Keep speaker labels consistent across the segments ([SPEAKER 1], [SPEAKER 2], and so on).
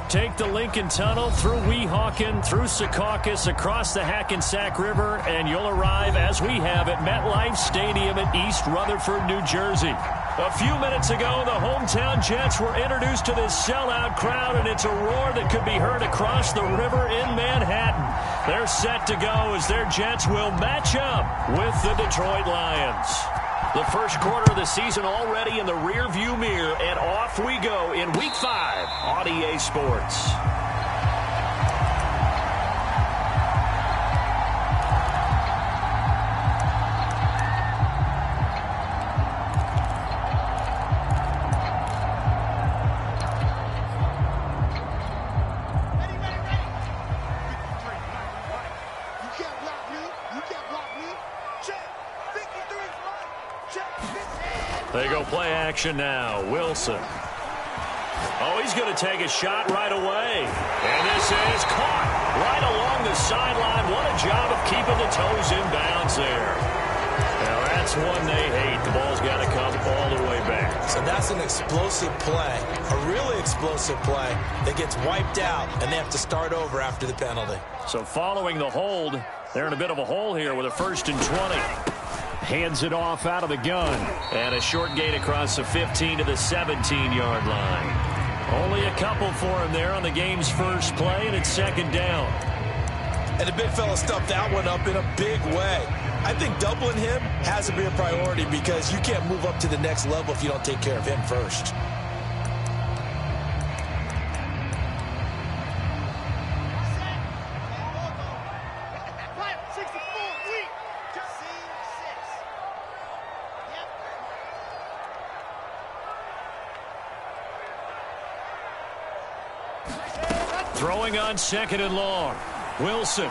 [SPEAKER 1] Take the Lincoln Tunnel through Weehawken, through Secaucus, across the Hackensack River, and you'll arrive, as we have, at MetLife Stadium in East Rutherford, New Jersey. A few minutes ago, the hometown Jets were introduced to this sellout crowd, and it's a roar that could be heard across the river in Manhattan. They're set to go as their Jets will match up with the Detroit Lions. The first quarter of the season already in the rearview mirror, and off we go in Week 5 on EA Sports. They go play action now. Wilson. Oh, he's going to take a shot right away. And this is caught right along the sideline. What a job of keeping the toes in bounds there. Now, that's one they hate. The ball's got to come all the way back.
[SPEAKER 2] So that's an explosive play, a really explosive play that gets wiped out, and they have to start over after the penalty.
[SPEAKER 1] So following the hold, they're in a bit of a hole here with a 1st and 20. Hands it off out of the gun. And a short gain across the 15 to the 17-yard line. Only a couple for him there on the game's first play, and it's 2nd down.
[SPEAKER 2] And the big fella stuffed that one up in a big way. I think doubling him has to be a priority because you can't move up to the next level if you don't take care of him first.
[SPEAKER 1] Throwing on 2nd and long. Wilson.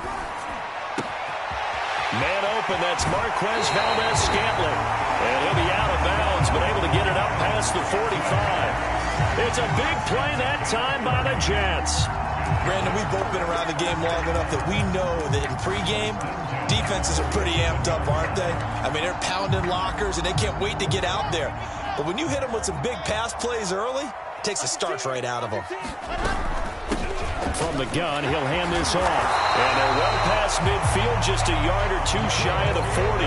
[SPEAKER 1] Man open, that's Marquez Valdez-Scantling. And he'll be out of bounds, but able to get it up past the 45. It's a big play that time by the Jets.
[SPEAKER 2] Brandon, we've both been around the game long enough that we know that in pregame, defenses are pretty amped up, aren't they? I mean, they're pounding lockers, and they can't wait to get out there. But when you hit them with some big pass plays early, it takes the starch right out of them.
[SPEAKER 1] From the gun, he'll hand this off. And they're well past midfield, just a yard or two shy of the 40.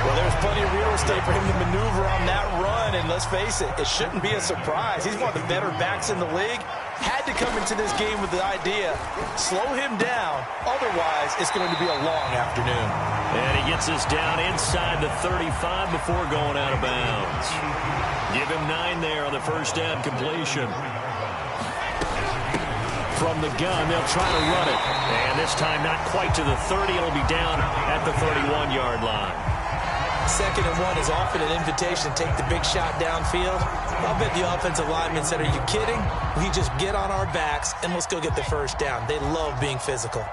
[SPEAKER 2] Well, there's plenty of real estate for him to maneuver on that run. And let's face it, it shouldn't be a surprise. He's one of the better backs in the league. Had to come into this game with the idea, slow him down. Otherwise, it's going to be a long afternoon.
[SPEAKER 1] And he gets us down inside the 35 before going out of bounds. Give him 9 there on the first down completion. From the gun, they'll try to run it. And this time not quite to the 30. It'll be down at the 31-yard line.
[SPEAKER 2] 2nd and 1 is often an invitation to take the big shot downfield. I'll bet the offensive lineman said, are you kidding? We just get on our backs and let's go get the first down. They love being physical.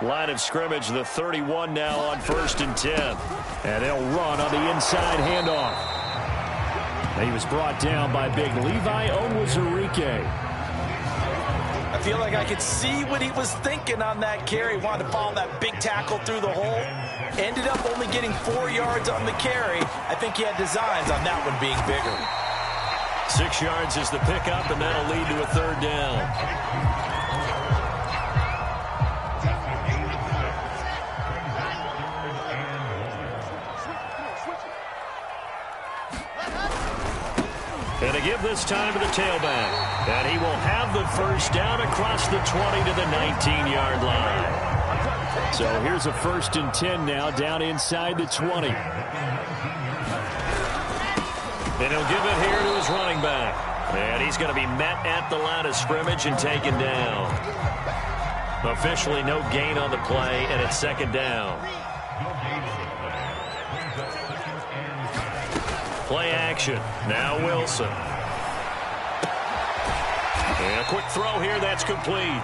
[SPEAKER 1] Line of scrimmage, the 31 now on 1st and 10. And they'll run on the inside handoff. He was brought down by big Levi Onwuzurike.
[SPEAKER 2] I feel like I could see what he was thinking on that carry. Wanted to follow that big tackle through the hole. Ended up only getting 4 yards on the carry. I think he had designs on that one being bigger.
[SPEAKER 1] 6 yards is the pickup, and that'll lead to a 3rd down. And to give this time to the tailback. And he will have the first down across the 20 to the 19-yard line. So here's a 1st and 10 now down inside the 20. And he'll give it here to his running back. And he's going to be met at the line of scrimmage and taken down. Officially no gain on the play, and it's 2nd down. Play action. Now Wilson. And a quick throw here. That's complete.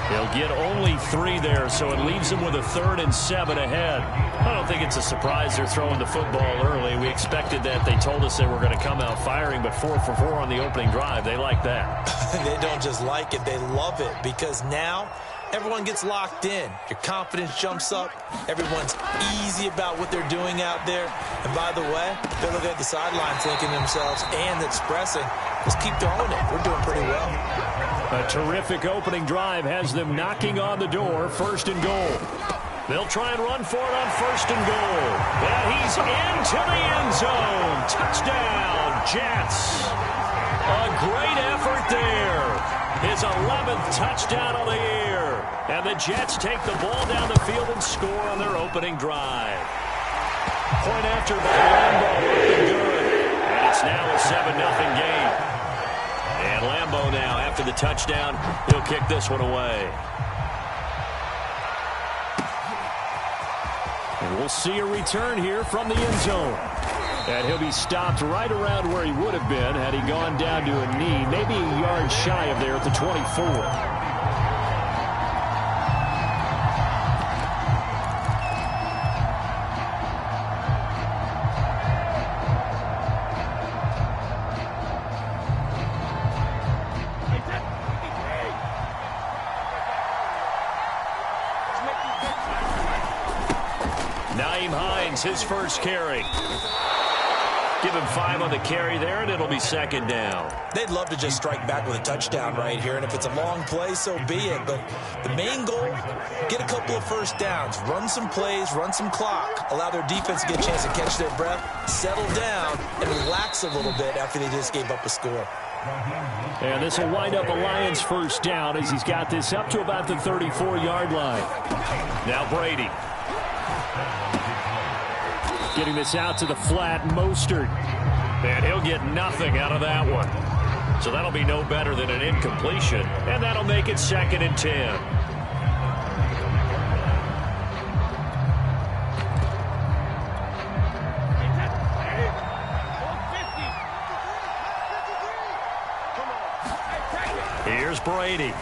[SPEAKER 1] He'll get only 3 there, so it leaves him with a 3rd and 7 ahead. I don't think it's a surprise they're throwing the football early. We expected that. They told us they were going to come out firing, but 4 for 4 on the opening drive. They like that.
[SPEAKER 2] They don't just like it. They love it because now everyone gets locked in. Your confidence jumps up. Everyone's easy about what they're doing out there. And by the way, they're looking at the sideline thinking to themselves and expressing, let's keep throwing it. We're doing pretty well.
[SPEAKER 1] A terrific opening drive has them knocking on the door. 1st and goal. They'll try and run for it on 1st and goal. And he's into the end zone. Touchdown, Jets. A great effort there. His 11th touchdown of the year. And the Jets take the ball down the field and score on their opening drive. Point after by Lambeau looking good. And it's now a 7-0 game. And Lambeau now, after the touchdown, he'll kick this one away. And we'll see a return here from the end zone. And he'll be stopped right around where he would have been had he gone down to a knee, maybe a yard shy of there at the 24. His first carry. Give him 5 on the carry there, and it'll be 2nd down.
[SPEAKER 2] They'd love to just strike back with a touchdown right here, and if it's a long play, so be it. But the main goal, get a couple of first downs, run some plays, run some clock, allow their defense to get a chance to catch their breath, settle down, and relax a little bit after they just gave up a score.
[SPEAKER 1] And this will wind up a Lions first down as he's got this up to about the 34-yard line. Now Brady. Getting this out to the flat, Mostert. And he'll get nothing out of that one. So that'll be no better than an incompletion. And that'll make it 2nd and 10. Here's Brady.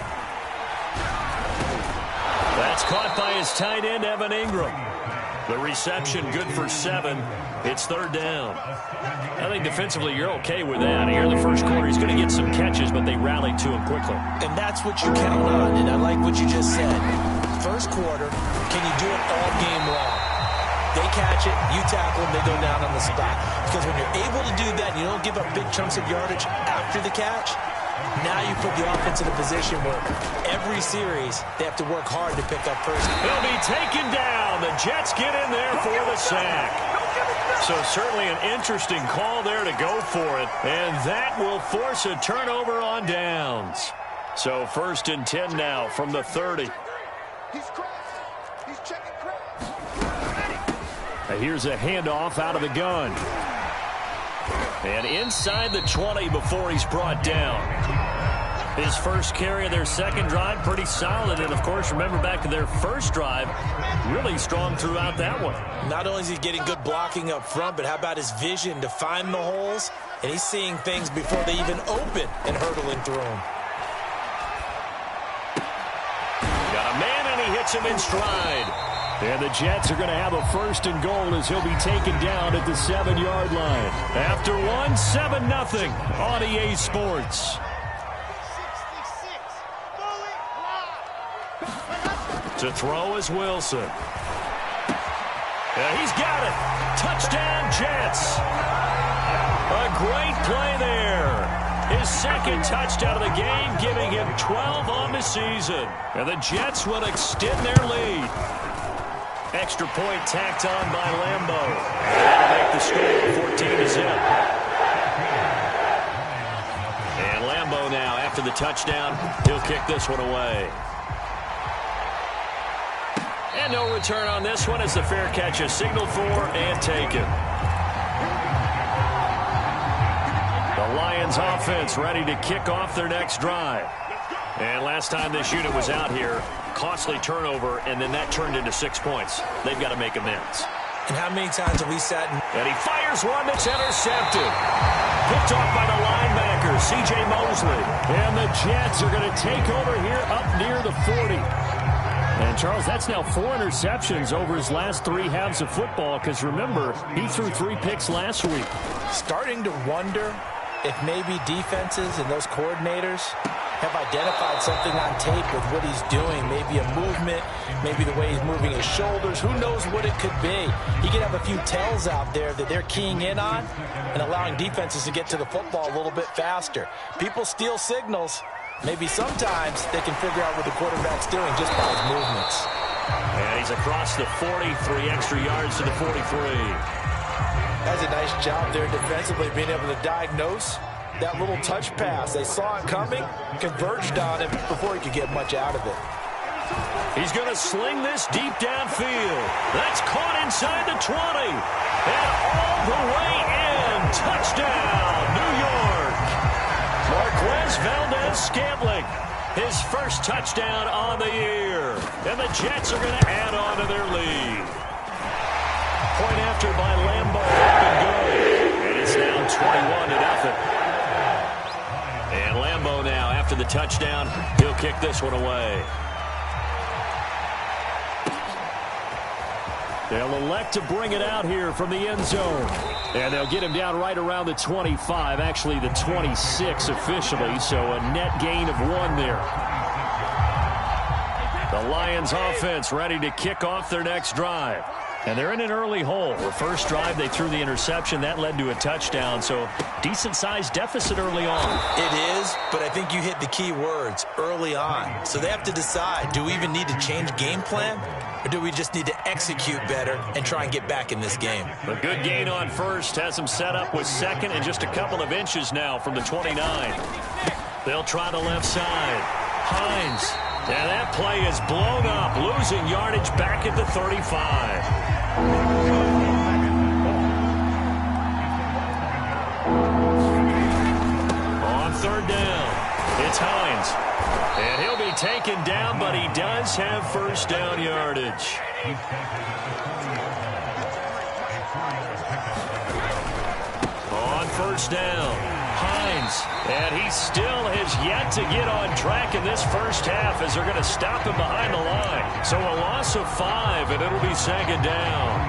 [SPEAKER 1] That's caught by his tight end, Evan Ingram. The reception good for 7. It's 3rd down. I think defensively you're okay with that. Here in the first quarter he's going to get some catches, but they rallied to him quickly.
[SPEAKER 2] And that's what you count on, and I like what you just said. First quarter, can you do it all game long? They catch it, you tackle them, they go down on the spot. Because when you're able to do that, you don't give up big chunks of yardage after the catch, now you put the offense in a position where every series they have to work hard to pick up first.
[SPEAKER 1] He'll be taken down. The Jets get in there for the sack. So certainly an interesting call there to go for it. And that will force a turnover on downs. So 1st and 10 now from the 30. Here's a handoff out of the gun. And inside the 20 before he's brought down. His first carry of their second drive, pretty solid. And, of course, remember back to their first drive, really strong throughout that one.
[SPEAKER 2] Not only is he getting good blocking up front, but how about his vision to find the holes? And he's seeing things before they even open and hurdling through them.
[SPEAKER 1] Got a man, and he hits him in stride. And the Jets are going to have a 1st and goal as he'll be taken down at the 7-yard line. After one, 7-0 on EA Sports. To throw is Wilson. He's got it. Touchdown, Jets. A great play there. His second touchdown of the game, giving him 12 on the season. And the Jets will extend their lead. Extra point tacked on by Lambeau. That'll make the score 14-0. And Lambeau now, after the touchdown, he'll kick this one away. And no return on this one as the fair catch is signaled for and taken. The Lions offense ready to kick off their next drive. And last time this unit was out here, costly turnover, and then that turned into 6 points. They've got to make amends.
[SPEAKER 2] And how many times have we sat
[SPEAKER 1] and he fires one that's intercepted. Picked off by the linebacker, C.J. Mosley. And the Jets are going to take over here up near the 40. And, Charles, that's now 4 interceptions over his last 3 halves of football because, remember, he threw 3 picks last week.
[SPEAKER 2] Starting to wonder if maybe defenses and those coordinators have identified something on tape with what he's doing. Maybe a movement, maybe the way he's moving his shoulders. Who knows what it could be? He could have a few tells out there that they're keying in on and allowing defenses to get to the football a little bit faster. People steal signals. Maybe sometimes they can figure out what the quarterback's doing just by his movements.
[SPEAKER 1] And he's across the 40, 3 extra yards to the 43.
[SPEAKER 2] That's a nice job there defensively, being able to diagnose that little touch pass. They saw it coming, converged on it before he could get much out of it.
[SPEAKER 1] He's going to sling this deep downfield. That's caught inside the 20. And all the way in. Touchdown, New York. Marquez Valdez-Scantling, his first touchdown on the year. And the Jets are going to add on to their lead. Point after by Lambeau, up and good. And it's now 21-0. And Lambeau now, after the touchdown, he'll kick this one away. They'll elect to bring it out here from the end zone. And they'll get him down right around the 25, actually the 26 officially, so a net gain of 1 there. The Lions offense ready to kick off their next drive. And they're in an early hole. The first drive, they threw the interception. That led to a touchdown, so decent-sized deficit early on.
[SPEAKER 2] It is, but I think you hit the key words, early on. So they have to decide, do we even need to change game plan? Or do we just need to execute better and try and get back in this game?
[SPEAKER 1] A good gain on first has them set up with second and just a couple of inches now from the 29. They'll try the left side. Hines. And that play is blown up, losing yardage back at the 35. On third down, it's Hines. And he'll be taken down, but he does have first down yardage. On first down, Hines. And he still has yet to get on track in this first half as they're going to stop him behind the line. So a loss of 5, and it'll be second down.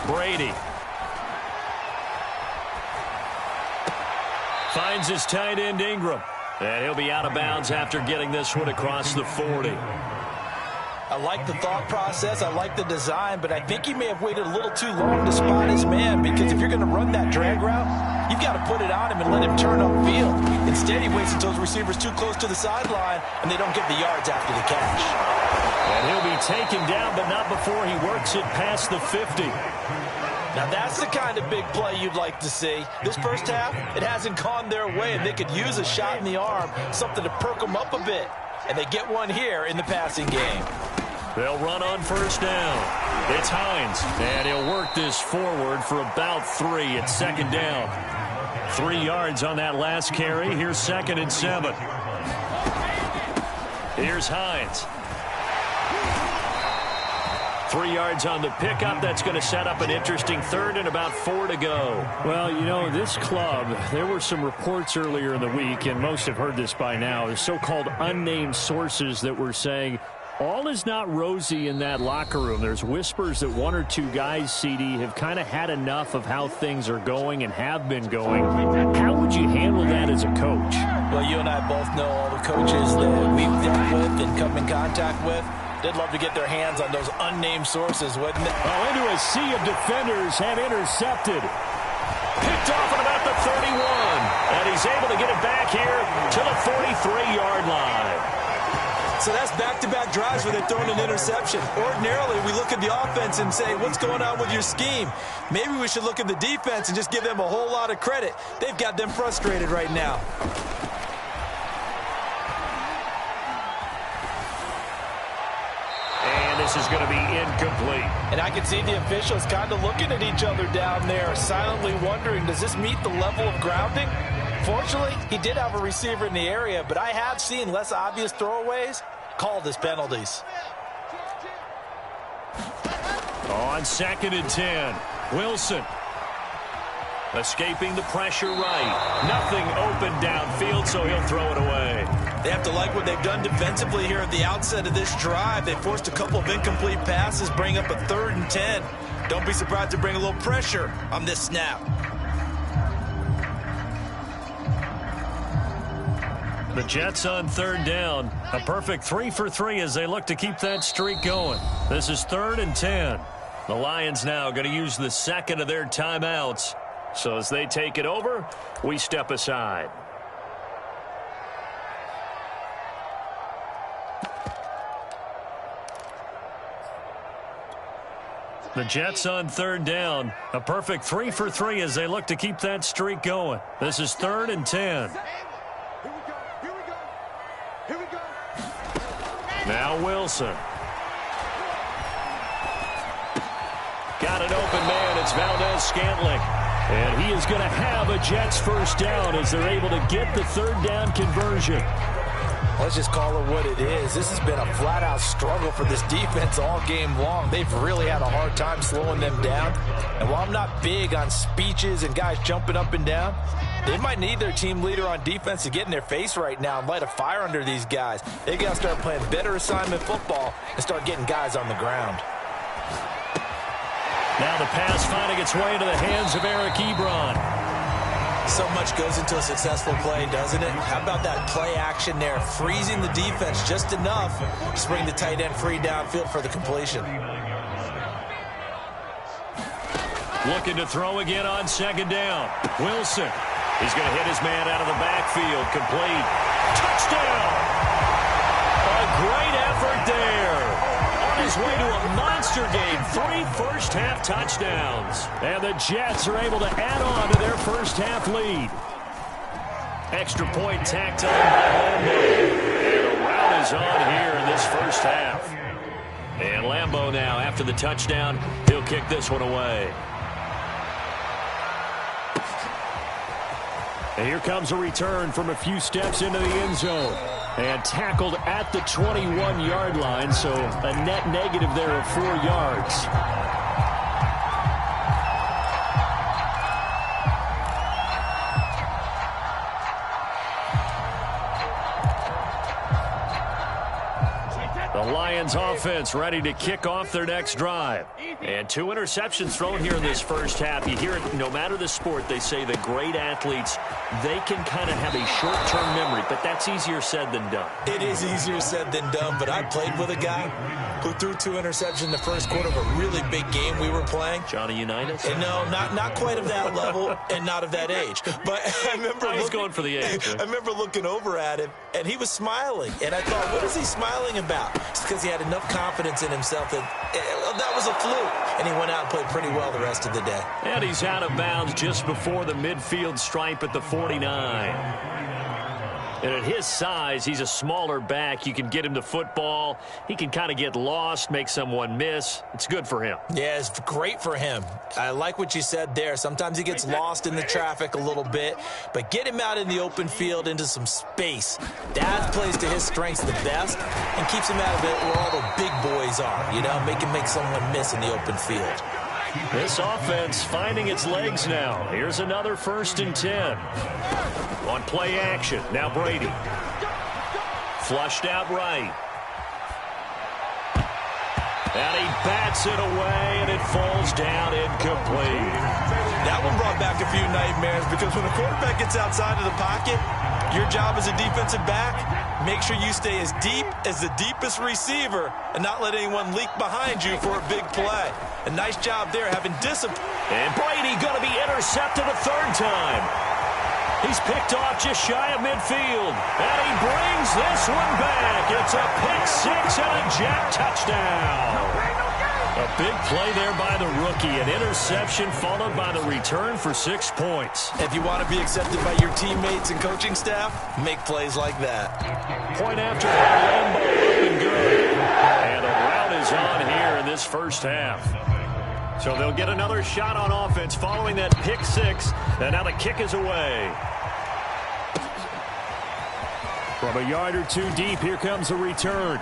[SPEAKER 1] Brady finds his tight end Ingram. And he'll be out of bounds after getting this one across the 40.
[SPEAKER 2] I like the thought process. I like the design, but I think he may have waited a little too long to spot his man, because if you're going to run that drag route, you've got to put it on him and let him turn upfield. Instead, he waits until his receiver's too close to the sideline, and they don't get the yards after the catch.
[SPEAKER 1] And he'll be taken down, but not before he works it past the 50.
[SPEAKER 2] Now that's the kind of big play you'd like to see. This first half, it hasn't gone their way, and they could use a shot in the arm, something to perk them up a bit. And they get one here in the passing game.
[SPEAKER 1] They'll run on first down. It's Hines, and he'll work this forward for about 3 at second down. 3 yards on that last carry. Here's 2nd and 7. Here's Hines. 3 yards on the pickup. That's going to set up an interesting 3rd and about 4 to go. Well, you know, this club, there were some reports earlier in the week, and most have heard this by now, the so-called unnamed sources that were saying all is not rosy in that locker room. There's whispers that 1 or 2 guys, CD, have kind of had enough of how things are going and have been going. How would you handle that as a coach?
[SPEAKER 2] Well, you and I both know all the coaches that we've dealt with and come in contact with. They'd love to get their hands on those unnamed sources, wouldn't it?
[SPEAKER 1] Oh, into a sea of defenders and intercepted. Picked off at about the 31. And he's able to get it back here to the 43-yard line.
[SPEAKER 3] So that's back-to-back drives where they're throwing an interception. Ordinarily, we look at the offense and say, what's going on with your scheme? Maybe we should look at the defense and just give them a whole lot of credit. They've got them frustrated right now.
[SPEAKER 1] This is going to be incomplete.
[SPEAKER 2] And I can see the officials kind of looking at each other down there, silently wondering, does this meet the level of grounding? Fortunately, he did have a receiver in the area, but I have seen less obvious throwaways called as penalties.
[SPEAKER 1] On 2nd and 10, Wilson. Escaping the pressure right. Nothing open downfield, so he'll throw it away.
[SPEAKER 3] They have to like what they've done defensively here at the outset of this drive. They forced a couple of incomplete passes, bring up a 3rd and 10. Don't be surprised to bring a little pressure on this snap.
[SPEAKER 1] The The Jets on third down. A perfect 3 for 3 as they look to keep that streak going. This is 3rd and 10. The Lions now going to use the second of their timeouts. So as they take it over, we step aside. The Jets on third down. A perfect 3 for 3 as they look to keep that streak going. This is 3rd and 10. Now Wilson. Got an open man. It's Valdez-Scantling. And he is going to have a Jets first down as they're able to get the third down conversion.
[SPEAKER 2] Let's just call it what it is. This has been a flat-out struggle for this defense all game long. They've really had a hard time slowing them down. And while I'm not big on speeches and guys jumping up and down, they might need their team leader on defense to get in their face right now and light a fire under these guys. They got to start playing better assignment football and start getting guys on the ground.
[SPEAKER 1] Now the pass finding its way into the hands of Eric Ebron.
[SPEAKER 3] So much goes into a successful play, doesn't it? How about that play action there, freezing the defense just enough to bring the tight end free downfield for the completion.
[SPEAKER 1] Looking to throw again on second down. Wilson. He's going to hit his man out of the backfield. Complete. Touchdown! A great effort there. On his way to a monster game. 3 first-half touchdowns. And the Jets are able to add on to their first-half lead. Extra point tacked on by Lambo. And a rout is on here in this first half. And Lambo now, after the touchdown, he'll kick this one away. And here comes a return from a few steps into the end zone. And tackled at the 21-yard line, so a net negative there of 4 yards. The Lions offense ready to kick off their next drive. And 2 interceptions thrown here in this first half. You hear it no matter the sport, they say the great athletes, they can kind of have a short-term memory, but that's easier said than done.
[SPEAKER 3] It is easier said than done, but I played with a guy who threw 2 interceptions in the first quarter of a really big game we were playing.
[SPEAKER 1] Johnny Unitas?
[SPEAKER 3] And no, not quite of that level and not of that age. But I remember
[SPEAKER 1] he's going for the age.
[SPEAKER 3] I remember looking over at him, and he was smiling. And I thought, what is he smiling about? It's because he had enough confidence in himself that was a fluke. And he went out and played pretty well the rest of the day.
[SPEAKER 1] And he's out of bounds just before the midfield stripe at the 49. And at his size, he's a smaller back. You can get him to football. He can kind of get lost, make someone miss. It's good for him.
[SPEAKER 3] Yeah, it's great for him. I like what you said there. Sometimes he gets lost in the traffic a little bit, but get him out in the open field into some space. That plays to his strengths the best and keeps him out of it where all the big boys are, you know, make him make someone miss in the open field.
[SPEAKER 1] This offense finding its legs now. Here's another 1st and 10. On play action. Now Brady. Flushed out right. And he bats it away, and it falls down incomplete.
[SPEAKER 3] That one brought back a few nightmares because when the quarterback gets outside of the pocket, your job as a defensive back, make sure you stay as deep as the deepest receiver and not let anyone leak behind you for a big play. A nice job there having discipline.
[SPEAKER 1] And Brady going to be intercepted a 3rd time. He's picked off just shy of midfield. And he brings this one back. It's a pick 6 and a Jet touchdown. A big play there by the rookie. An interception followed by the return for 6 points.
[SPEAKER 3] If you want to be accepted by your teammates and coaching staff, make plays like that.
[SPEAKER 1] Point after by Lambo, up and good. And a rout is on here in this first half. So they'll get another shot on offense following that pick 6. And now the kick is away. From a yard or 2 deep, here comes a return.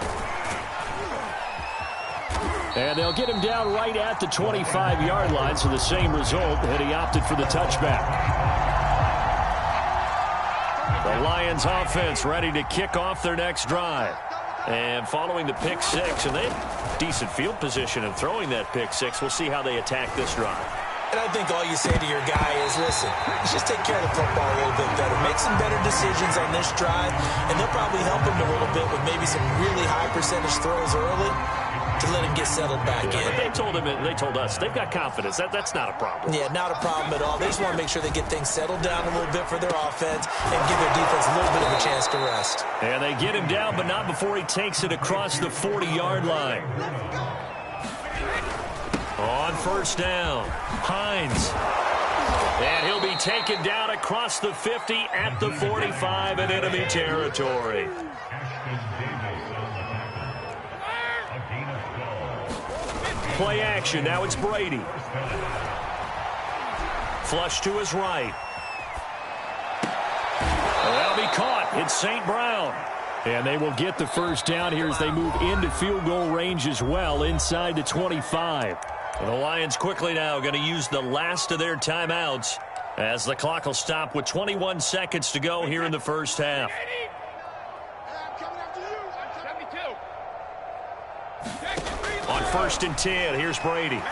[SPEAKER 1] And they'll get him down right at the 25-yard line, so the same result, and he opted for the touchback. The Lions offense ready to kick off their next drive. And following the pick 6, and they have decent field position in throwing that pick 6. We'll see how they attack this drive.
[SPEAKER 3] And I think all you say to your guy is, listen, let's just take care of the football a little bit better. Make some better decisions on this drive, and they'll probably help him a little bit with maybe some really high percentage throws early to let him get settled back in.
[SPEAKER 1] But they told us they've got confidence. That's not a problem.
[SPEAKER 3] Yeah, not a problem at all. They just want to make sure they get things settled down a little bit for their offense and give their defense a little bit of a chance to rest.
[SPEAKER 1] And they get him down, but not before he takes it across the 40-yard line. On first down, Hines. And he'll be taken down across the 50 at the 45 in enemy territory. Play action. Now it's Brady. Flush to his right. That'll be caught. It's St. Brown. And they will get the first down here as they move into field goal range as well inside the 25. The Lions quickly now going to use the last of their timeouts as the clock will stop with 21 seconds to go here in the first half. On first and 10, here's Brady. And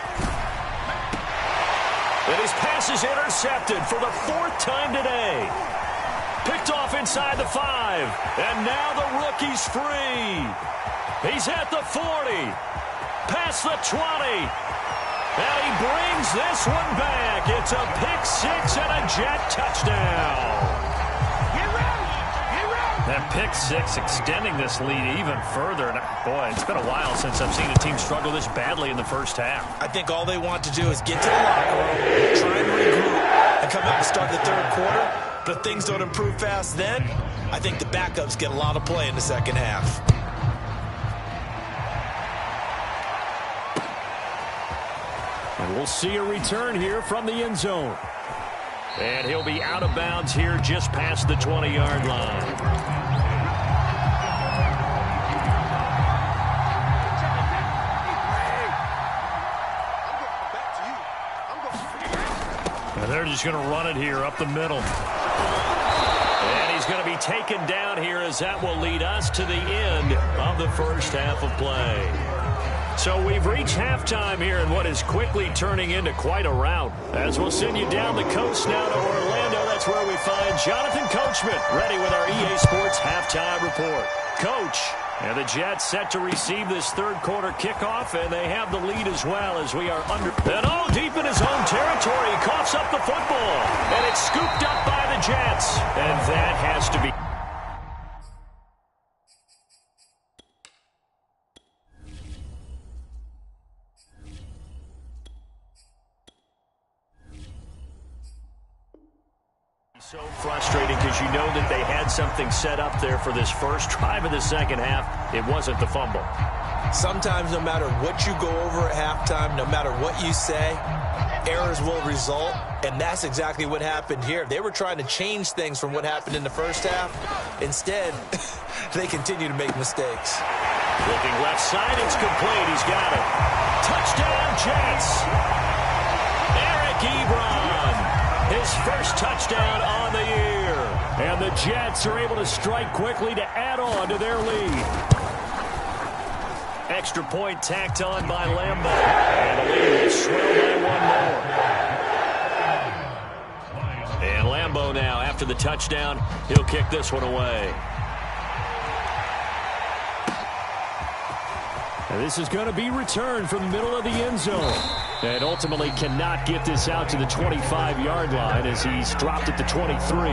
[SPEAKER 1] his pass is intercepted for the 4th time today. Picked off inside the 5. And now the rookie's free. He's at the 40. Past the 20. And he brings this one back. It's a pick 6 and a Jet touchdown. That pick 6 extending this lead even further. And boy, it's been a while since I've seen a team struggle this badly in the first half.
[SPEAKER 3] I think all they want to do is get to the locker room, try and regroup, and come out and start the third quarter. But if things don't improve fast then, I think the backups get a lot of play in the second half.
[SPEAKER 1] And we'll see a return here from the end zone. And he'll be out of bounds here just past the 20-yard line. And they're just going to run it here up the middle. And he's going to be taken down here as that will lead us to the end of the first half of play. So we've reached halftime here in what is quickly turning into quite a rout. As we'll send you down the coast now to Orlando, that's where we find Jonathan Coachman ready with our EA Sports halftime report. Coach, and the Jets set to receive this third quarter kickoff, and they have the lead as well as we are under. And deep in his own territory, he coughs up the football, and it's scooped up by the Jets. And that has to be. So frustrating because you know that they had something set up there for this first drive of the second half. It wasn't the fumble.
[SPEAKER 3] Sometimes no matter what you go over at halftime, no matter what you say, errors will result, and that's exactly what happened here. They were trying to change things from what happened in the first half. Instead, they continue to make mistakes.
[SPEAKER 1] Looking left side, it's complete. He's got it. Touchdown, Jets. Eric Ebron. His first touchdown on the year. And the Jets are able to strike quickly to add on to their lead. Extra point tacked on by Lambeau. And the lead will swell by one more. And Lambeau now, after the touchdown, he'll kick this one away. And this is going to be returned from the middle of the end zone. And ultimately cannot get this out to the 25-yard line as he's dropped at the 23.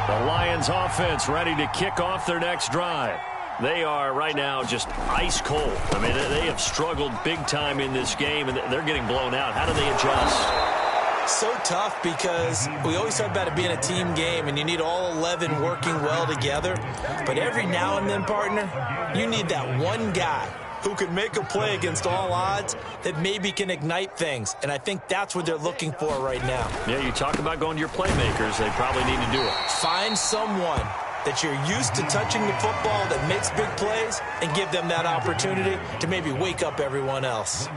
[SPEAKER 1] The Lions offense ready to kick off their next drive. They are right now just ice cold. I mean, they have struggled big time in this game, and they're getting blown out. How do they adjust?
[SPEAKER 3] So tough because we always talk about it being a team game and you need all 11 working well together. But every now and then, partner, you need that one guy who can make a play against all odds that maybe can ignite things. And I think that's what they're looking for right now.
[SPEAKER 1] Yeah, you talk about going to your playmakers. They probably need to do it.
[SPEAKER 3] Find someone that you're used to touching the football that makes big plays and give them that opportunity to maybe wake up everyone else.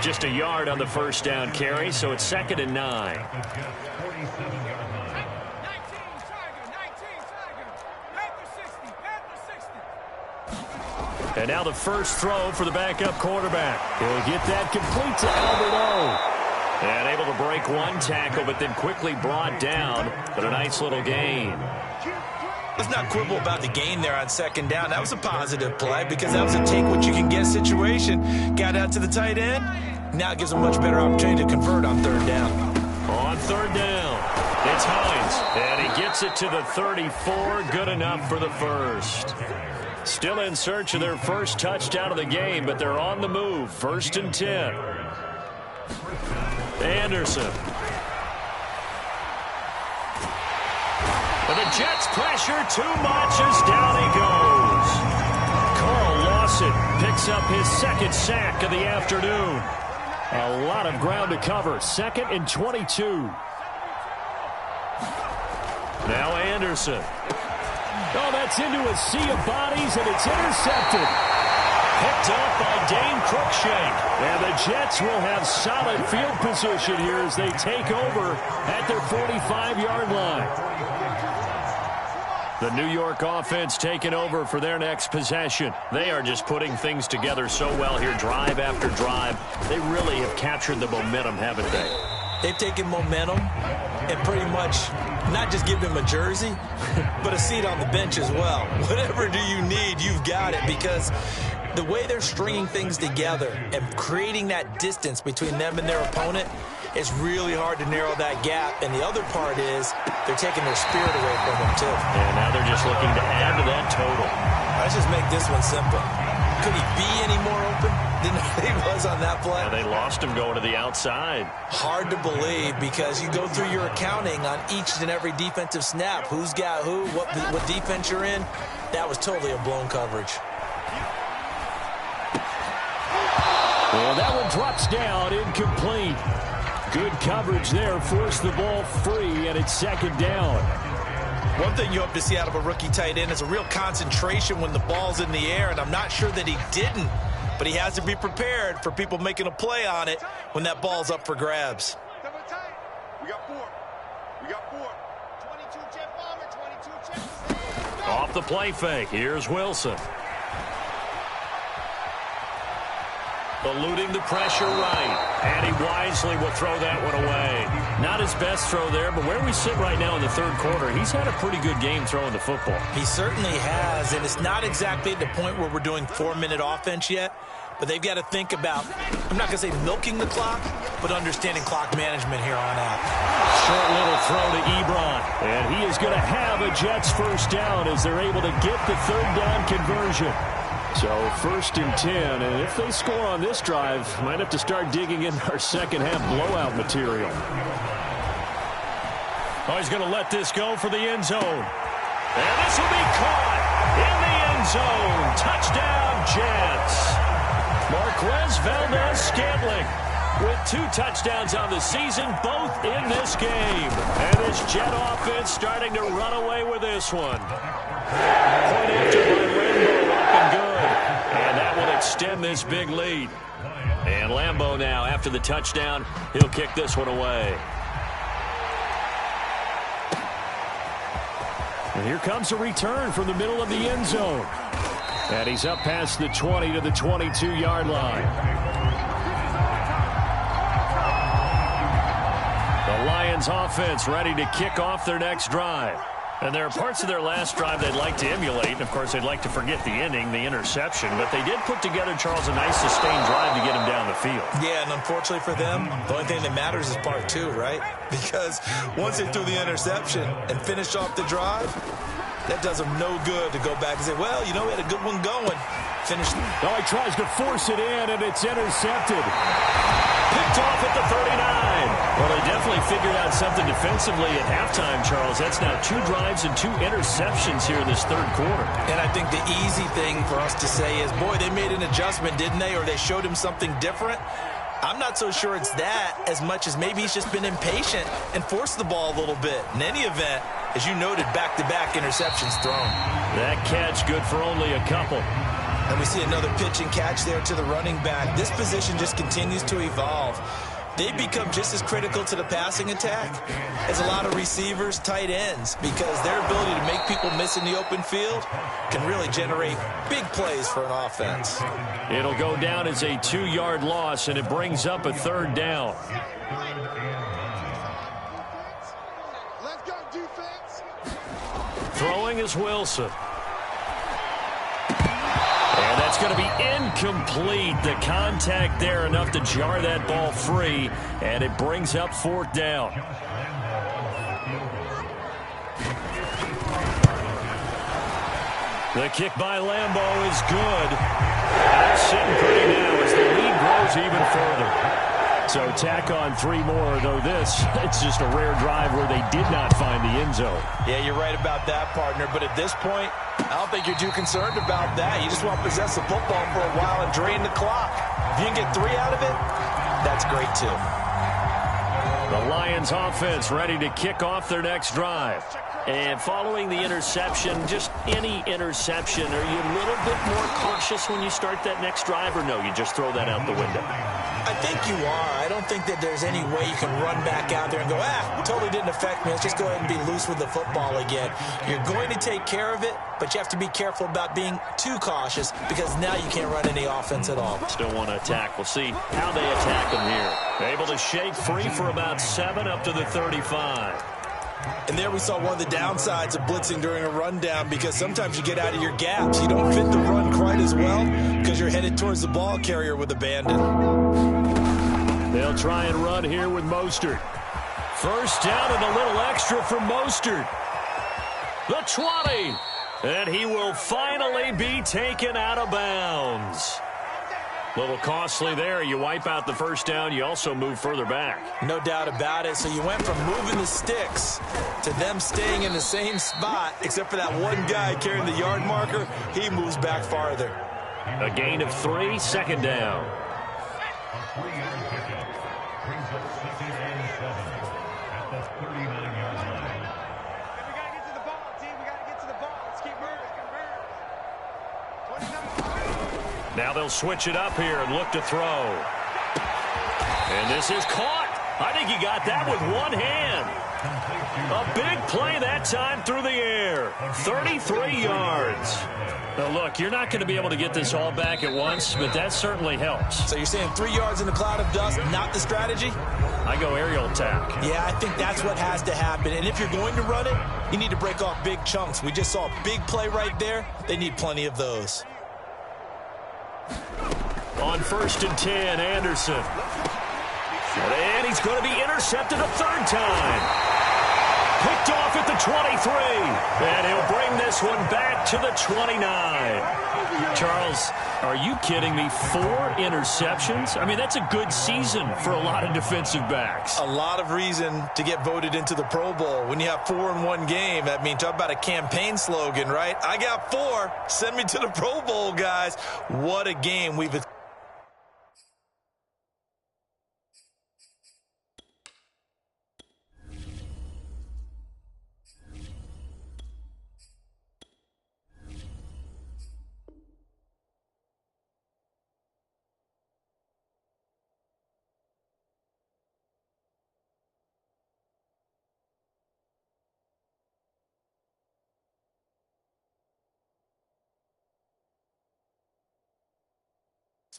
[SPEAKER 1] Just a yard on the first down carry, so it's 2nd and 9. And now the first throw for the backup quarterback. He'll get that complete to Albert O. And able to break one tackle, but then quickly brought down. But a nice little gain.
[SPEAKER 3] Let's not quibble about the gain there on second down. That was a positive play because that was a take-what-you-can-get situation. Got out to the tight end. Now it gives them a much better opportunity to convert on third down.
[SPEAKER 1] On third down, it's Hines. And he gets it to the 34. Good enough for the first. Still in search of their first touchdown of the game, but they're on the move. 1st and 10. Anderson. And the Jets pressure too much as down he goes. Carl Lawson picks up his second sack of the afternoon. A lot of ground to cover. 2nd and 22. Now Anderson. Oh, that's into a sea of bodies, and it's intercepted. Picked up by Dane Cruikshank. And the Jets will have solid field position here as they take over at their 45-yard line. The New York offense taking over for their next possession. They are just putting things together so well here, drive after drive. They really have captured the momentum, haven't they?
[SPEAKER 3] They've taken momentum and pretty much not just give them a jersey, but a seat on the bench as well. Whatever do you need, you've got it, because the way they're stringing things together and creating that distance between them and their opponent, it's really hard to narrow that gap. And the other part is they're taking their spirit away from them, too.
[SPEAKER 1] And now they're just looking to add to that total.
[SPEAKER 3] Let's just make this one simple. Could he be any more open than he was on that play?
[SPEAKER 1] Yeah, they lost him going to the outside.
[SPEAKER 3] Hard to believe because you go through your accounting on each and every defensive snap. Who's got who, what defense you're in. That was totally a blown coverage.
[SPEAKER 1] Well, that one drops down, incomplete. Good coverage there, forced the ball free, and it's 2nd down.
[SPEAKER 3] One thing you hope to see out of a rookie tight end is a real concentration when the ball's in the air, and I'm not sure that he didn't, but he has to be prepared for people making a play on it when that ball's up for grabs.
[SPEAKER 4] We got 4. 22 jet bomber, 22 jet.
[SPEAKER 1] Off the play fake, here's Wilson. Eluding the pressure right, and he wisely will throw that one away. Not his best throw there, but where we sit right now in the 3rd quarter, he's had a pretty good game throwing the football.
[SPEAKER 3] He certainly has, and it's not exactly at the point where we're doing 4-minute offense yet, but they've got to think about, I'm not going to say milking the clock, but understanding clock management here on out.
[SPEAKER 1] Short little throw to Ebron, and he is going to have a Jets first down as they're able to get the 3rd down conversion. So 1st and 10, and if they score on this drive, might have to start digging in our second half blowout material. Oh, he's going to let this go for the end zone. And this will be caught in the end zone. Touchdown, Jets. Marquez Valdez-Scantling with 2 touchdowns on the season, both in this game. And this Jet offense starting to run away with this one. Point after by Lambeau, up and good. And that will extend this big lead. And Lambeau now, after the touchdown, he'll kick this one away. And here comes a return from the middle of the end zone. And he's up past the 20 to the 22-yard line. The Lions offense ready to kick off their next drive. And there are parts of their last drive they'd like to emulate. And, of course, they'd like to forget the ending, the interception. But they did put together, Charles, a nice sustained drive to get him down the field.
[SPEAKER 3] Yeah, and unfortunately for them, the only thing that matters is part 2, right? Because once they threw the interception and finished off the drive, that does them no good to go back and say, well, you know, we had a good one going. Finish.
[SPEAKER 1] Oh, he tries to force it in, and it's intercepted. Picked off at the 39. Well, they definitely figured out something defensively at halftime, Charles. That's now 2 drives and 2 interceptions here in this 3rd quarter.
[SPEAKER 3] And I think the easy thing for us to say is, boy, they made an adjustment, didn't they? Or they showed him something different. I'm not so sure it's that as much as maybe he's just been impatient and forced the ball a little bit. In any event, as you noted, back-to-back interceptions thrown.
[SPEAKER 1] That catch good for only a couple.
[SPEAKER 3] And we see another pitch and catch there to the running back. This position just continues to evolve. they become just as critical to the passing attack as a lot of receivers, tight ends, because their ability to make people miss in the open field can really generate big plays for an offense.
[SPEAKER 1] It'll go down as a 2-yard loss, and it brings up a 3rd down.
[SPEAKER 4] Let's go, defense.
[SPEAKER 1] Throwing is Wilson. And that's going to be incomplete. The contact there enough to jar that ball free, and it brings up 4th down. The kick by Lambo is good. And they're sitting pretty now as the lead grows even further. So tack on 3 more, though it's just a rare drive where they did not find the end zone.
[SPEAKER 2] Yeah, you're right about that, partner. But at this point, I don't think you're too concerned about that. You just want to possess the football for a while and drain the clock. If you can get 3 out of it, that's great too.
[SPEAKER 1] The Lions offense ready to kick off their next drive. And following the interception, just any interception, are you a little bit more cautious when you start that next drive, or no, you just throw that out the window?
[SPEAKER 3] I think you are. I don't think that there's any way you can run back out there and go, totally didn't affect me. Let's just go ahead and be loose with the football again. You're going to take care of it, but you have to be careful about being too cautious because now you can't run any offense at all.
[SPEAKER 1] Still want to attack. We'll see how they attack them here. Able to shake free for about 7 up to the 35.
[SPEAKER 3] And there we saw one of the downsides of blitzing during a rundown, because sometimes you get out of your gaps. You don't fit the run quite as well because you're headed towards the ball carrier with abandon.
[SPEAKER 1] They'll try and run here with Mostert. 1st down and a little extra for Mostert. The 20. And he will finally be taken out of bounds. A little costly there. You wipe out the 1st down. You also move further back.
[SPEAKER 3] No doubt about it. So you went from moving the sticks to them staying in the same spot, except for that one guy carrying the yard marker. He moves back farther.
[SPEAKER 1] A gain of 3, 2nd down. Now they'll switch it up here and look to throw. And this is caught. I think he got that with one hand. A big play that time through the air. 33 yards. Now, look, you're not going to be able to get this all back at once, but that certainly helps.
[SPEAKER 3] So you're saying 3 yards in a cloud of dust, not the strategy?
[SPEAKER 1] I go aerial attack.
[SPEAKER 3] Yeah, I think that's what has to happen. And if you're going to run it, you need to break off big chunks. We just saw a big play right there. They need plenty of those.
[SPEAKER 1] On 1st and 10, Anderson. And he's going to be intercepted a 3rd time. Picked off at the 23. And he'll bring this one back to the 29. Charles, are you kidding me? 4 interceptions? I mean, that's a good season for a lot of defensive backs.
[SPEAKER 3] A lot of reason to get voted into the Pro Bowl. When you have 4 in one game, I mean, talk about a campaign slogan, right? I got 4. Send me to the Pro Bowl, guys. What a game we've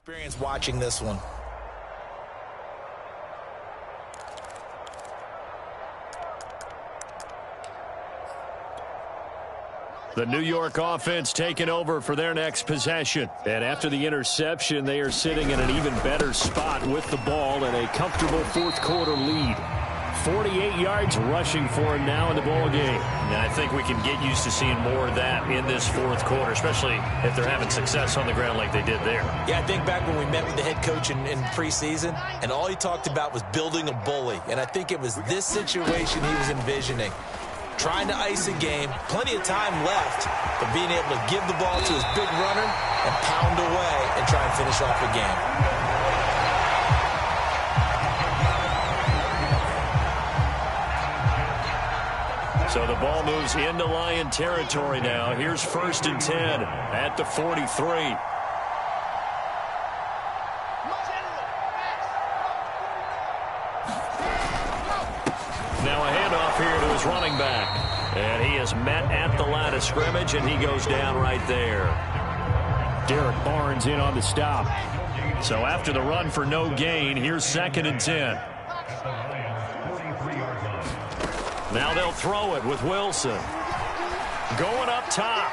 [SPEAKER 3] experienced watching this one.
[SPEAKER 1] The New York offense taking over for their next possession. And after the interception, they are sitting in an even better spot with the ball and a comfortable 4th quarter lead. 48 yards rushing for him now in the ball game. And I think we can get used to seeing more of that in this 4th quarter, especially if they're having success on the ground like they did there.
[SPEAKER 3] Yeah, I think back when we met with the head coach in preseason, and all he talked about was building a bully. And I think it was this situation he was envisioning. Trying to ice a game, plenty of time left, but being able to give the ball to his big runner and pound away and try and finish off a game.
[SPEAKER 1] So the ball moves into Lion territory now. Here's 1st and 10 at the 43. his running back. And he is met at the line of scrimmage, and he goes down right there. Derek Barnes in on the stop. So after the run for no gain, here's 2nd and 10. Now they'll throw it with Wilson. Going up top.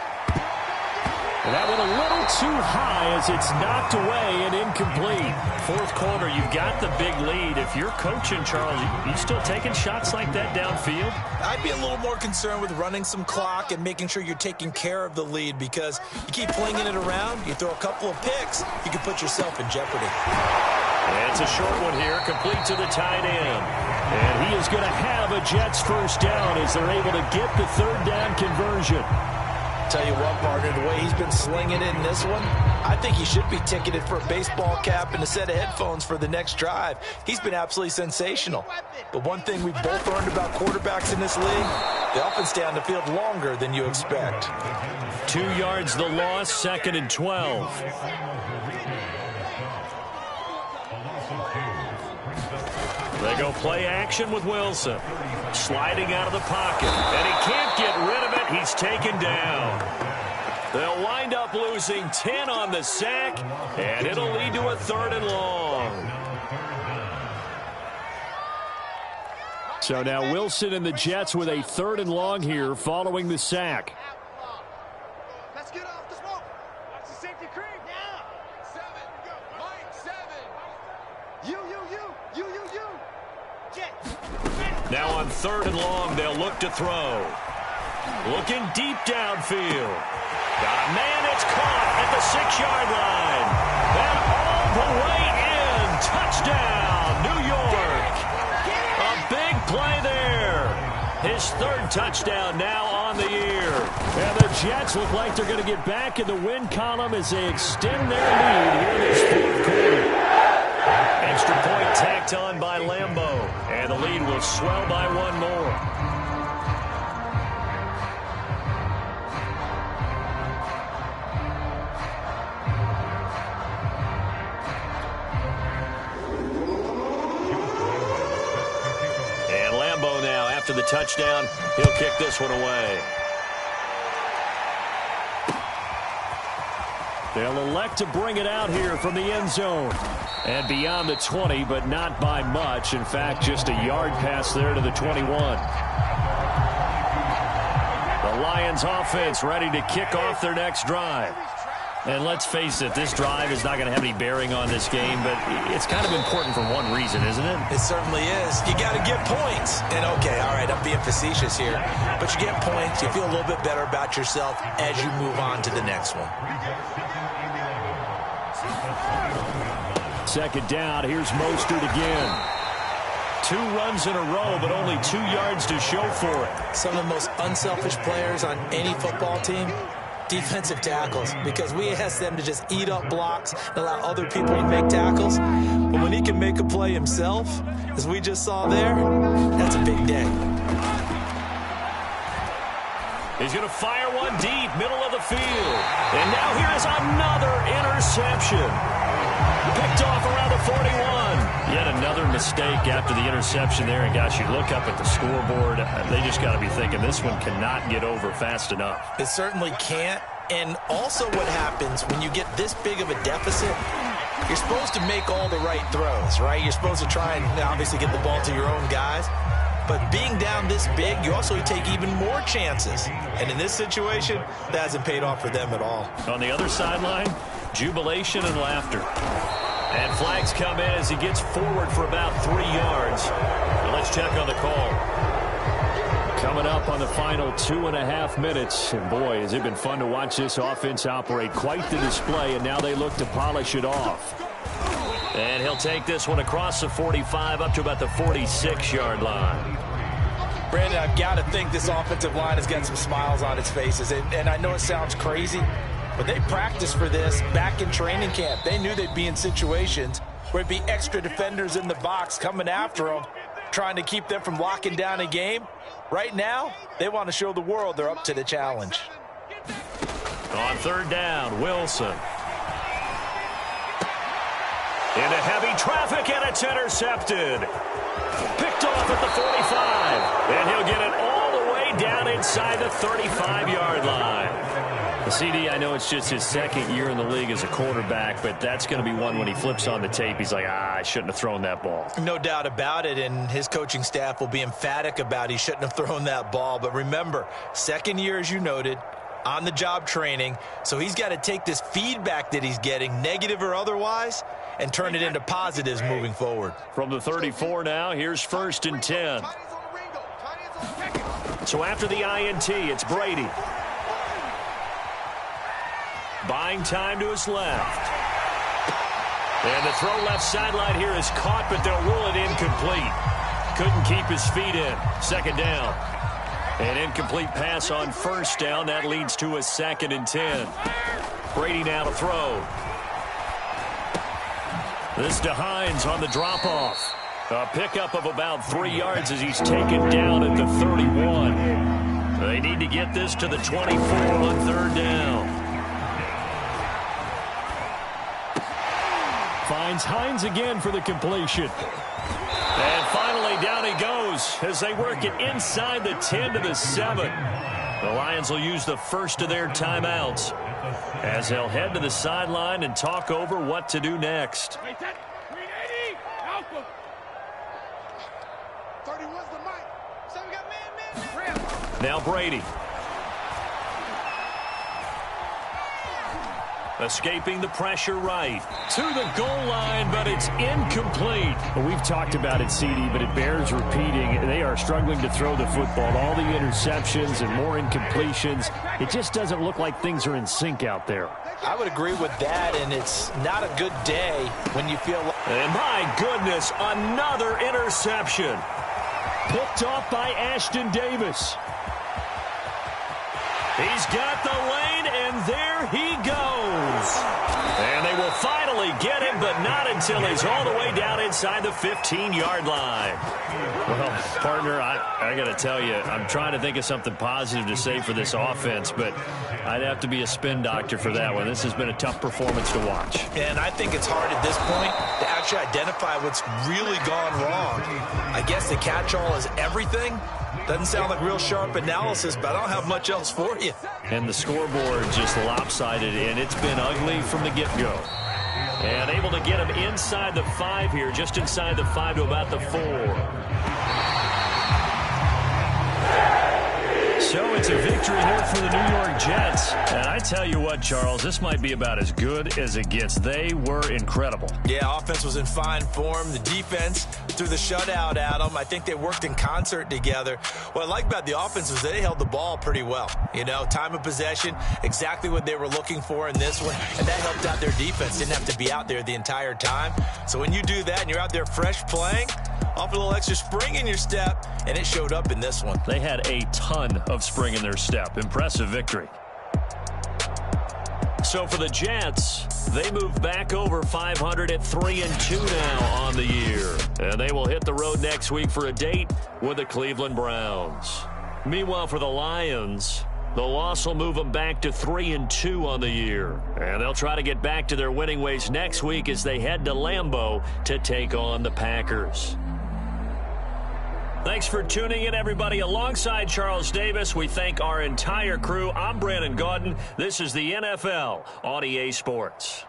[SPEAKER 1] And that one a little too high as it's knocked away and incomplete. 4th quarter, you've got the big lead. If you're coaching, Charles, you still taking shots like that downfield?
[SPEAKER 3] I'd be a little more concerned with running some clock and making sure you're taking care of the lead, because you keep flinging it around, you throw a couple of picks, you can put yourself in jeopardy.
[SPEAKER 1] And it's a short one here, complete to the tight end. And he is going to have a Jets first down as they're able to get the 3rd down conversion.
[SPEAKER 2] Tell you what, partner, the way he's been slinging it in this one, I think he should be ticketed for a baseball cap and a set of headphones for the next drive. He's been absolutely sensational. But one thing we've both learned about quarterbacks in this league, they often stay on the field longer than you expect.
[SPEAKER 1] 2 yards the loss, 2nd and 12. They go play action with Wilson. Sliding out of the pocket. And he can't get rid of it. He's taken down. They'll wind up losing 10 on the sack, and it'll lead to a 3rd and long. So now Wilson and the Jets with a 3rd and long here following the sack.
[SPEAKER 4] Let's get off the smoke. That's the safety cream. Yeah. 7. Go. Mike, 7. You.
[SPEAKER 1] Now on 3rd and long, they'll look to throw. Looking deep downfield. Got a man, it's caught at the 6-yard line. And all the way in. Touchdown, New York. A big play there. His 3rd touchdown now on the year. And the Jets look like they're going to get back in the win column as they extend their lead here in this 4th quarter. Extra point tacked on by Lambeau. And the lead will swell by 1 more. And Lambeau now, after the touchdown, he'll kick this one away. They'll elect to bring it out here from the end zone. And beyond the 20, but not by much. In fact, just a yard pass there to the 21. The Lions offense ready to kick off their next drive. And let's face it, this drive is not going to have any bearing on this game, but it's kind of important for one reason, isn't it?
[SPEAKER 3] It certainly is. You got to get points. And okay, all right, I'm being facetious here. But you get points, you feel a little bit better about yourself as you move on to the next one.
[SPEAKER 1] 2nd down, here's Mostert again. 2 runs in a row, but only 2 yards to show for it.
[SPEAKER 3] Some of the most unselfish players on any football team, defensive tackles, because we ask them to just eat up blocks and allow other people to make tackles. But when he can make a play himself, as we just saw there, that's a big day.
[SPEAKER 1] He's going to fire one deep, middle of the field. And now here is another interception. Picked off around the 41. Yet another mistake after the interception there. And, gosh, you look up at the scoreboard. They just got to be thinking this one cannot get over fast enough.
[SPEAKER 3] It certainly can't. And also what happens when you get this big of a deficit, you're supposed to make all the right throws, right? You're supposed to try and obviously get the ball to your own guys. But being down this big, you also take even more chances. And in this situation, that hasn't paid off for them at all.
[SPEAKER 1] On the other sideline, jubilation and laughter. And flags come in as he gets forward for about 3 yards. Now let's check on the call. Coming up on the final 2.5 minutes. And boy, has it been fun to watch this offense operate. Quite the display, and now they look to polish it off. And he'll take this one across the 45 up to about the 46-yard line.
[SPEAKER 2] Brandon, I've got to think this offensive line has got some smiles on its faces. And I know it sounds crazy, but they practiced for this back in training camp. They knew they'd be in situations where it'd be extra defenders in the box coming after them, trying to keep them from locking down a game. Right now, they want to show the world they're up to the challenge.
[SPEAKER 1] On 3rd down, Wilson. Into heavy traffic, and it's intercepted. Picked off at the 45. And he'll get it all inside the 35-yard line. The CD, I know it's just his second year in the league as a quarterback, but that's going to be one when he flips on the tape, he's like, I shouldn't have thrown that ball.
[SPEAKER 2] No doubt about it, and his coaching staff will be emphatic about he shouldn't have thrown that ball. But remember, second year, as you noted, on-the-job training, so he's got to take this feedback that he's getting, negative or otherwise, and turn it into positives moving forward.
[SPEAKER 1] From the 34 now, here's 1st and 10. So after the INT, it's Brady. Buying time to his left. And the throw left sideline here is caught, but they'll rule it incomplete. Couldn't keep his feet in. 2nd down. An incomplete pass on 1st down. That leads to a 2nd and 10. Brady now to throw. This to Hines on the drop-off. A pickup of about 3 yards as he's taken down at the 31. They need to get this to the 24 on 3rd down. Finds Hines again for the completion. And finally down he goes as they work it inside the 10 to the 7. The Lions will use the first of their timeouts as they'll head to the sideline and talk over what to do next. Now Brady. Escaping the pressure right. To the goal line, but it's incomplete.
[SPEAKER 5] Well, we've talked about it, CD, but it bears repeating. They are struggling to throw the football. All the interceptions and more incompletions. It just doesn't look like things are in sync out there.
[SPEAKER 2] I would agree with that, and it's not a good day when you feel like...
[SPEAKER 1] And my goodness, another interception. Picked off by Ashton Davis. He's got the lane, and there he goes. And they will finally get him, but not until he's all the way down inside the 15-yard line.
[SPEAKER 5] Well, partner, I got to tell you, I'm trying to think of something positive to say for this offense, but I'd have to be a spin doctor for that one. This has been a tough performance to watch.
[SPEAKER 2] And I think it's hard at this point to actually identify what's really gone wrong. I guess the catch-all is everything. Doesn't sound like real sharp analysis, but I don't have much else for you.
[SPEAKER 5] And the scoreboard just lopsided, and it's been ugly from the get-go.
[SPEAKER 1] And able to get him inside the 5 here, just inside the 5 to about the 4. So it's a victory here for the New York Jets. And I tell you what, Charles, this might be about as good as it gets. They were incredible.
[SPEAKER 2] Yeah, offense was in fine form. The defense through the shutout, Adam. I think they worked in concert together. What I like about the offense was they held the ball pretty well. You know, time of possession, exactly what they were looking for in this one. And that helped out their defense. Didn't have to be out there the entire time. So when you do that and you're out there fresh playing, off a little extra spring in your step, and it showed up in this one.
[SPEAKER 1] They had a ton of spring in their step. Impressive victory. So for the Jets, they move back over 500 at 3-2 now on the year. And they will hit the road next week for a date with the Cleveland Browns. Meanwhile, for the Lions, the loss will move them back to 3-2 on the year. And they'll try to get back to their winning ways next week as they head to Lambeau to take on the Packers. Thanks for tuning in, everybody. Alongside Charles Davis, we thank our entire crew. I'm Brandon Gaudin. This is the NFL on EA Sports.